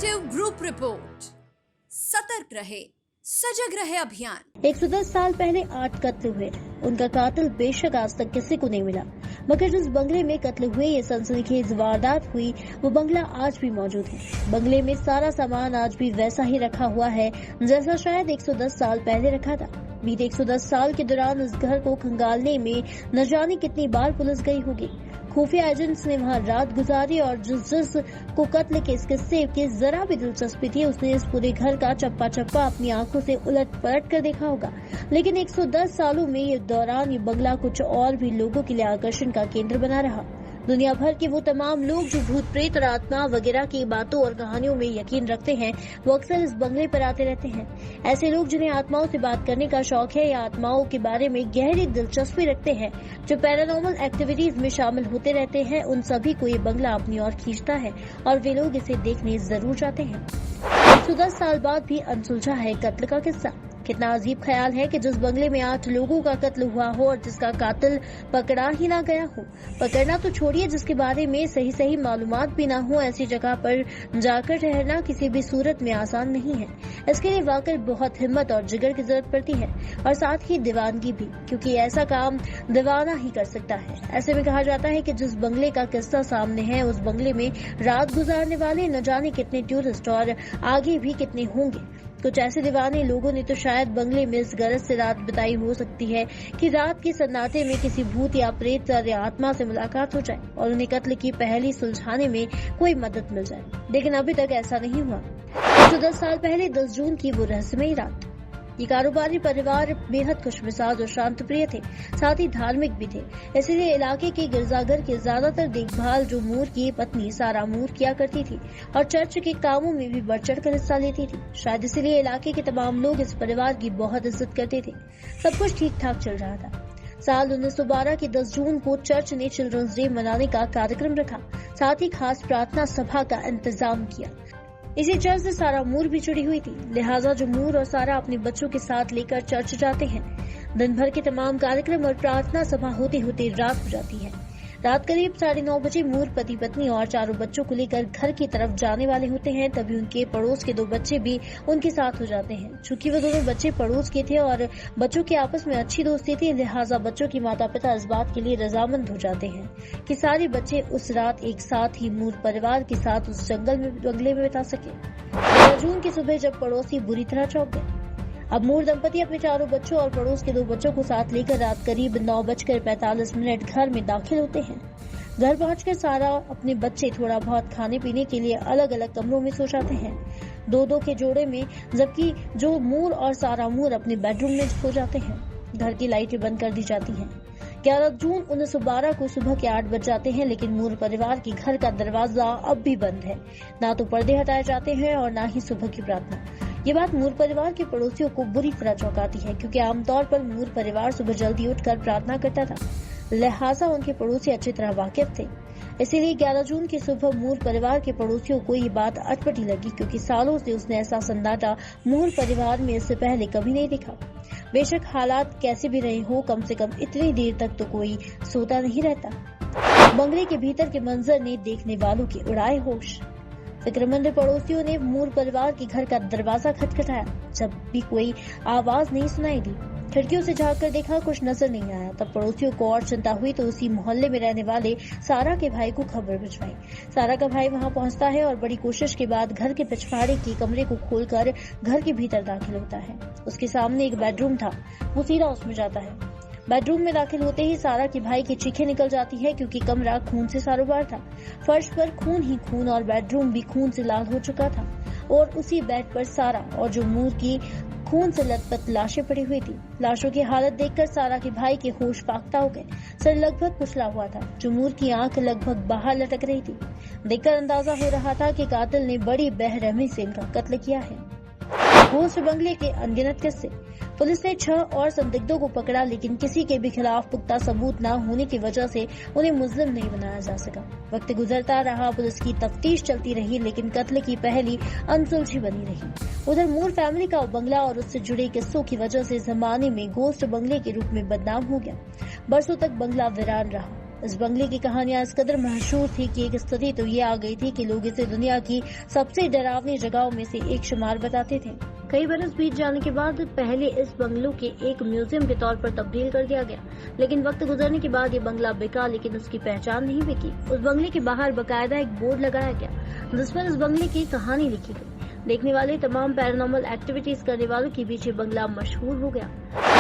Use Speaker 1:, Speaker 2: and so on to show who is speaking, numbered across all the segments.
Speaker 1: Active group report. सतर्क रहे, सजग रहे अभियान।
Speaker 2: 110 साल पहले 8 कत्ल हुए। उनका कातिल बेशक आज तक किसी को नहीं मिला, मगर जिस बंगले में कत्ल हुए ये सनसनीखेज वारदात हुई वो बंगला आज भी मौजूद है। बंगले में सारा सामान आज भी वैसा ही रखा हुआ है जैसा शायद 110 साल पहले रखा था। बीते 110 साल के दौरान इस घर को खंगालने में न जाने कितनी बार पुलिस गई होगी। खुफिया एजेंट्स ने वहां रात गुजारी और जिस को कत्ल के इस किस्से की जरा भी दिलचस्पी थी उसने इस पूरे घर का चप्पा चप्पा अपनी आंखों से उलट पलट कर देखा होगा। लेकिन 110 सालों में ये दौरान ये बंगला कुछ और भी लोगों के लिए आकर्षण का केंद्र बना रहा। दुनिया भर के वो तमाम लोग जो भूत प्रेत और आत्मा वगैरह की बातों और कहानियों में यकीन रखते हैं वो अक्सर इस बंगले पर आते रहते हैं। ऐसे लोग जिन्हें आत्माओं से बात करने का शौक है या आत्माओं के बारे में गहरी दिलचस्पी रखते हैं, जो पैरानॉर्मल एक्टिविटीज में शामिल होते रहते हैं, उन सभी को ये बंगला अपनी ओर खींचता है और वे लोग इसे देखने जरूर जाते हैं। 110 साल बाद भी अनसुलझा है कत्ल का किस्सा। कितना अजीब ख्याल है कि जिस बंगले में 8 लोगों का कत्ल हुआ हो और जिसका कातिल पकड़ा ही ना गया हो, पकड़ना तो छोड़िए जिसके बारे में सही मालूमात भी ना हो, ऐसी जगह पर जाकर ठहरना किसी भी सूरत में आसान नहीं है। इसके लिए वाकई बहुत हिम्मत और जिगर की जरूरत पड़ती है और साथ ही दीवानगी भी, क्योंकि ऐसा काम दीवाना ही कर सकता है। ऐसे में कहा जाता है कि जिस बंगले का किस्सा सामने है उस बंगले में रात गुजारने वाले न जाने कितने टूरिस्ट और आगे भी कितने होंगे। कुछ ऐसे दीवाने लोगों ने तो शायद बंगले में इस गरज से रात बिताई हो सकती है कि रात के सन्नाटे में किसी भूत या प्रेत या आत्मा से मुलाकात हो जाए और उन्हें कत्ल की पहेली सुलझाने में कोई मदद मिल जाए। लेकिन अभी तक ऐसा नहीं हुआ। 110 साल पहले 10 जून की वो रहस्यमयी रात। ये कारोबारी परिवार बेहद खुशमिजाज और शांत प्रिय थे, साथ ही धार्मिक भी थे। इसीलिए इलाके के गिरजाघर की ज्यादातर देखभाल जो मूर की पत्नी सारा मूर किया करती थी और चर्च के कामों में भी बढ़ चढ़ कर हिस्सा लेती थी। शायद इसीलिए इलाके के तमाम लोग इस परिवार की बहुत इज्जत करते थे। सब कुछ ठीक ठाक चल रहा था। साल 1912 की 10 जून को चर्च ने चिल्ड्रंस डे मनाने का कार्यक्रम रखा, साथ ही खास प्रार्थना सभा का इंतजाम किया। इसी चर्च से सारा मूर भी जुड़ी हुई थी, लिहाजा जो मूर और सारा अपने बच्चों के साथ लेकर चर्च जाते हैं। दिन भर के तमाम कार्यक्रम और प्रार्थना सभा होते होते रात हो जाती है। रात करीब 9:30 बजे मूर पति पत्नी और चारों बच्चों को लेकर घर की तरफ जाने वाले होते हैं। तभी उनके पड़ोस के 2 बच्चे भी उनके साथ हो जाते हैं। चूंकि वो दोनों बच्चे पड़ोस के थे और बच्चों की आपस में अच्छी दोस्ती थी, लिहाजा बच्चों के माता पिता इस बात के लिए रजामंद हो जाते हैं कि सारे बच्चे उस रात एक साथ ही मूर परिवार के साथ उस बंगले में बिता सके। 2 जून की सुबह जब पड़ोसी बुरी तरह चौंक गए। अब मूर दंपति अपने चारों बच्चों और पड़ोस के 2 बच्चों को साथ लेकर रात करीब 9:45 घर में दाखिल होते हैं। घर पहुंचकर सारा अपने बच्चे थोड़ा बहुत खाने पीने के लिए अलग अलग कमरों में सो जाते हैं, 2-2 के जोड़े में, जबकि जो मूर और सारा मूर अपने बेडरूम में सो जाते हैं। घर की लाइटें बंद कर दी जाती हैं। 11 जून 1912 को सुबह के 8 बज जाते हैं, लेकिन मूर परिवार के घर का दरवाजा अब भी बंद है। ना तो पर्दे हटाए जाते हैं और ना ही सुबह की प्रार्थना। ये बात मूर परिवार के पड़ोसियों को बुरी तरह चौंकाती है, क्योंकि आमतौर पर मूर परिवार सुबह जल्दी उठकर प्रार्थना करता था, लिहाजा उनके पड़ोसी अच्छी तरह वाकिफ थे। इसीलिए 11 जून की सुबह मूर परिवार के पड़ोसियों को ये बात अटपटी लगी, क्योंकि सालों से उसने ऐसा सन्नाटा मूर परिवार में इससे पहले कभी नहीं देखा। बेशक हालात कैसे भी रहे हो, कम से कम इतनी देर तक तो कोई सोता नहीं रहता। बंगले के भीतर के मंजर ने देखने वालों के उड़ाए होश। फिक्रमंद पड़ोसियों ने मूर परिवार के घर का दरवाजा खटखटाया, जब भी कोई आवाज नहीं सुनाई दी। खिड़कियों से झांक कर देखा, कुछ नजर नहीं आया। तब पड़ोसियों को और चिंता हुई तो उसी मोहल्ले में रहने वाले सारा के भाई को खबर भिजवाई। सारा का भाई वहां पहुंचता है और बड़ी कोशिश के बाद घर के पिछवाड़े के कमरे को खोलकर घर के भीतर दाखिल होता है। उसके सामने एक बेडरूम था, वो सीधा उसमें जाता है। बेडरूम में दाखिल होते ही सारा के भाई की चीखें निकल जाती है, क्योंकि कमरा खून से सारोबार था। फर्श पर खून ही खून और बेडरूम भी खून से लाल हो चुका था और उसी बेड पर सारा और जो मूर की खून से लथपथ लाशें पड़ी हुई थी। लाशों की हालत देखकर सारा के भाई के होश फाख्ता हो गए। सर लगभग कुचला हुआ था, जो मूर की आंख लगभग बाहर लटक रही थी। देखकर अंदाजा हो रहा था कि कातिल ने बड़ी बेरहमी से इनका कत्ल किया है। घोस्ट बंगले के अनगिनत किस्से। पुलिस ने 6 और संदिग्धों को पकड़ा, लेकिन किसी के भी खिलाफ पुख्ता सबूत न होने की वजह से उन्हें मुल्जिम नहीं बनाया जा सका। वक्त गुजरता रहा, पुलिस की तफ्तीश चलती रही, लेकिन कत्ल की पहेली अनसुलझी बनी रही। उधर मूर फैमिली का बंगला और उससे जुड़े किस्सों की वजह से जमाने में घोस्ट बंगले के रूप में बदनाम हो गया। बरसों तक बंगला वीरान रहा। इस बंगले की कहानियां इस कदर मशहूर थी कि एक स्थिति तो ये आ गई थी कि लोग इसे दुनिया की सबसे डरावनी जगहों में से एक शुमार बताते थे। कई बरस बीत जाने के बाद पहले इस बंगलों के एक म्यूजियम के तौर पर तब्दील कर दिया गया, लेकिन वक्त गुजरने के बाद ये बंगला बिका, लेकिन उसकी पहचान नहीं बिकी। उस बंगले के बाहर बकायदा एक बोर्ड लगाया गया जिस पर इस बंगले की कहानी लिखी गई। देखने वाले तमाम पैरानॉर्मल एक्टिविटीज करने वालों के बीच ये बंगला मशहूर हो गया।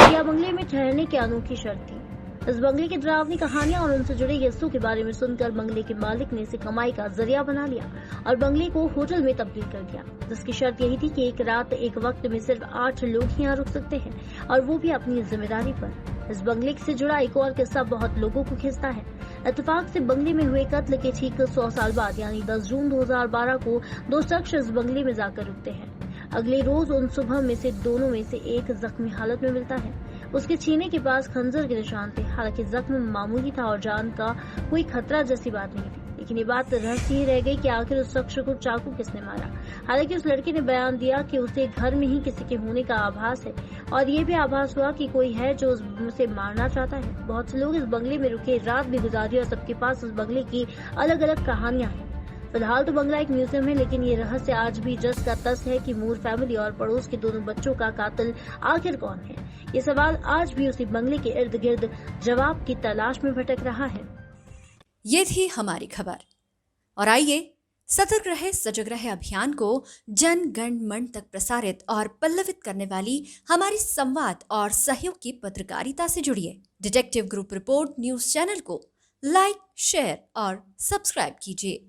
Speaker 2: यह बंगले में ठहरने की अनोखी शर्त थी। इस बंगले की डरावनी कहानियां और उनसे जुड़े किस्सों के बारे में सुनकर बंगले के मालिक ने इसे कमाई का जरिया बना लिया और बंगले को होटल में तब्दील कर दिया, जिसकी शर्त यही थी कि एक रात एक वक्त में सिर्फ 8 लोग ही यहाँ रुक सकते हैं और वो भी अपनी जिम्मेदारी पर। इस बंगले से जुड़ा एक और किस्सा बहुत लोगों को खींचता है। इत्तेफाक से बंगले में हुए कत्ल के ठीक 100 साल बाद यानी 10 जून 2012 को 2 शख्स इस बंगले में जाकर रुकते हैं। अगले रोज उन सुबह में से दोनों में से एक जख्मी हालत में मिलता है। उसके सीने के पास खंजर के निशान थे। हालांकि जख्म मामूली था और जान का कोई खतरा जैसी बात नहीं थी, लेकिन ये बात रहस्य ही रह गई कि आखिर उस शख्स को चाकू किसने मारा। हालांकि उस लड़के ने बयान दिया कि उसे घर में ही किसी के होने का आभास है और ये भी आभास हुआ कि कोई है जो उसे मारना चाहता है। बहुत से लोग इस बंगले में रुके, रात भी गुजारी और सबके पास इस बंगले की अलग अलग कहानियां हैं। फिलहाल तो बंगला एक म्यूजियम है, लेकिन ये रहस्य आज भी जस का तस है कि मूर फैमिली और पड़ोस के दोनों बच्चों का कातिल आखिर कौन है। ये सवाल आज भी उसी बंगले के इर्द गिर्द जवाब की तलाश में भटक रहा है।
Speaker 1: ये थी हमारी खबर और आइए सतर्क रहे सजग रहे अभियान को जन गण मन तक प्रसारित और पल्लवित करने वाली हमारी संवाद और सहयोग की पत्रकारिता से जुड़िए। Detective group report news channel को लाइक, शेयर और सब्सक्राइब कीजिए।